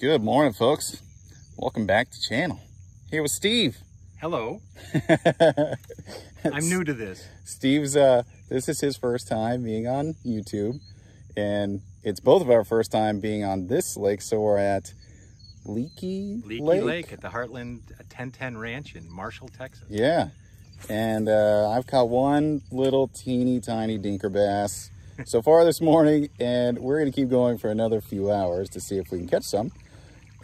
Good morning, folks. Welcome back to the channel. Here with Steve. Hello. I'm new to this. Steve's, this is his first time being on YouTube, and it's both of our first time being on this lake, so we're at Leaky Lake at the Heartland 1010 Ranch in Marshall, Texas. Yeah, and I've caught one little teeny tiny dinker bass so far this morning, and we're going to keep going for another few hours to see if we can catch some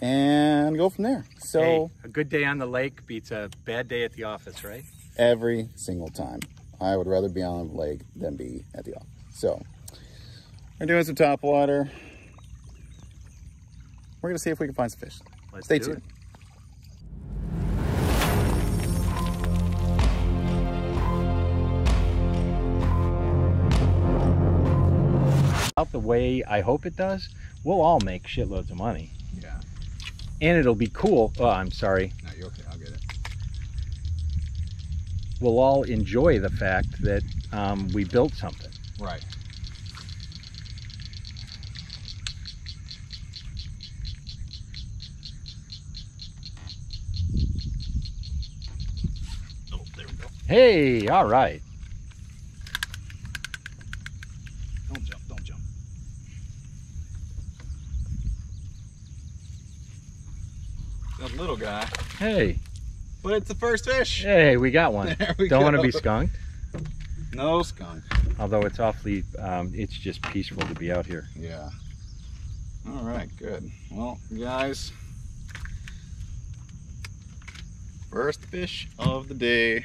and go from there. So hey, a good day on the lake beats a bad day at the office, right? Every single time. I would rather be on the lake than be at the office. So we're doing some top water. We're gonna see if we can find some fish. Let's Stay do tuned. it. Out the way I hope it does, we'll all make shitloads of money. Yeah. And it'll be cool. Oh, I'm sorry. No, you're okay. I'll get it. We'll all enjoy the fact that we built something. Right. Oh, there we go. Hey, all right. Don't jump, don't jump. That little guy. Hey. But it's the first fish. Hey, we got one. There we Don't go. want to be skunked. No skunk. Although it's awfully, it's just peaceful to be out here. Yeah. All right, good. Well, guys, first fish of the day.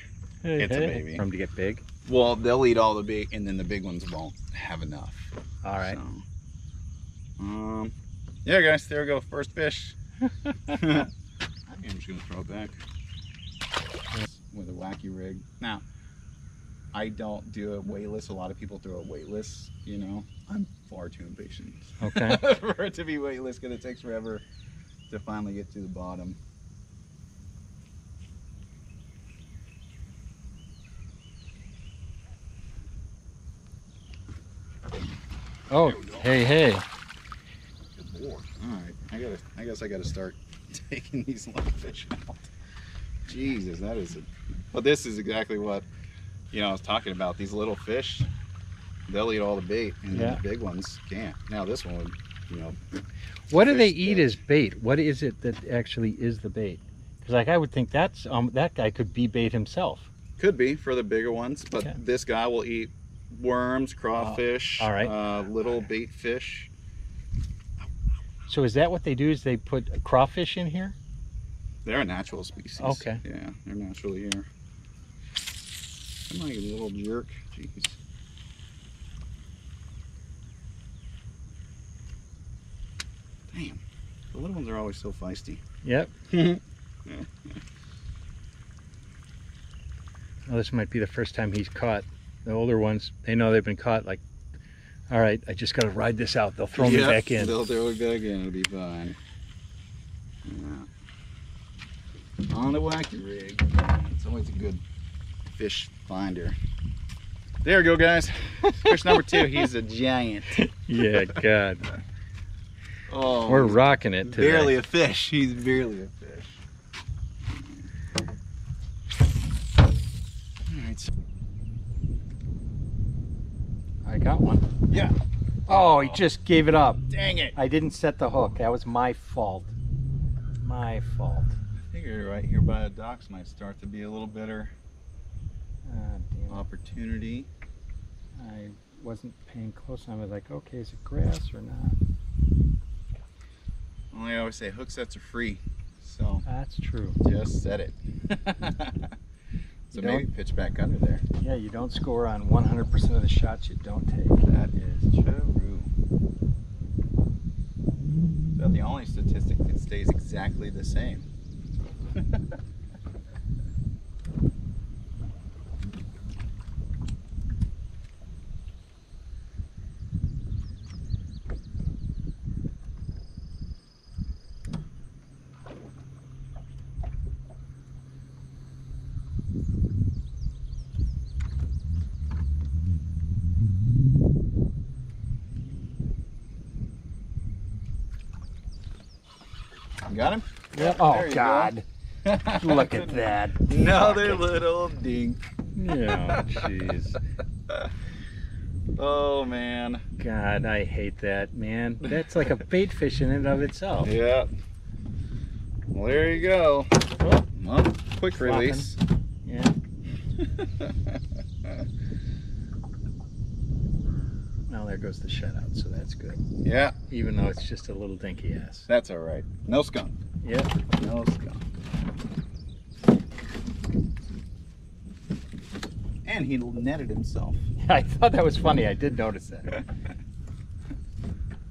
Hey, It's a baby. For them to get big. Well, they'll eat all the big, and then the big ones won't have enough. All right. So, yeah, guys, there we go. First fish. I'm just gonna throw it back with a wacky rig. Now, I don't do a weightless. A lot of people throw a weightless. You know, I'm far too impatient. Okay. For it to be weightless, because it takes forever to finally get to the bottom. Oh, hey. Good lord. All right, I guess I gotta start taking these little fish out. Jesus, that is well, this is exactly what, you know, I was talking about. These little fish, they'll eat all the bait, and then the big ones can't. Now this one would, you know. What do they eat as bait? What is it that actually is the bait? Because like I would think that's that guy could be bait himself. Could be for the bigger ones, but this guy will eat worms, crawfish, all right. Little bait fish. So is that what they do? Is they put crawfish in here? They're a natural species. Okay. Yeah, they're naturally here. Come on, you little jerk. Jeez. Damn. The little ones are always so feisty. Yep. Yeah. Well, this might be the first time he's caught. The older ones, they know they've been caught. Like, all right, I just got to ride this out. They'll throw me back in. They'll throw it back in. It'll be fine. Yeah. On the wacky rig. It's always a good fish finder. There we go, guys. Fish number 2. He's a giant. Yeah, God. Oh, we're rocking it today. Barely a fish. He's barely a fish. All right. I got one. Yeah. Oh, he just gave it up. Dang it. I didn't set the hook. That was my fault. My fault. I figured right here by the docks might start to be a little better opportunity. I wasn't paying close enough. I was like, okay, is it grass or not? Well, I always say hook sets are free, so that's true. Just set it. So maybe pitch back under there. Yeah, you don't score on 100% of the shots you don't take. That is true. But the only statistic that stays exactly the same. You got him? Yeah. There Oh, you God. go. Look at that. Another little dink. Yeah, jeez. Oh, man. God, I hate that, man. That's like a bait fish in and of itself. Yeah. Well, there you go. Oh, Well, quick flopping. release. Yeah. Well, there goes the shutout, so that's good. Yeah, Even though it's just a little dinky ass. that's all right. No skunk. Yep. No skunk. And he netted himself. I thought that was funny. I did notice that.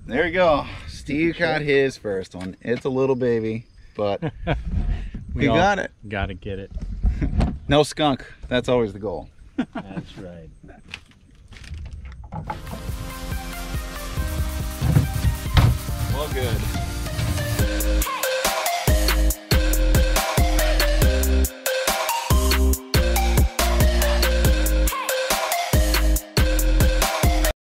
There you go. Steve caught his first one. It's a little baby, but We he all got it. Gotta get it. No skunk. That's always the goal. That's right. Well, good.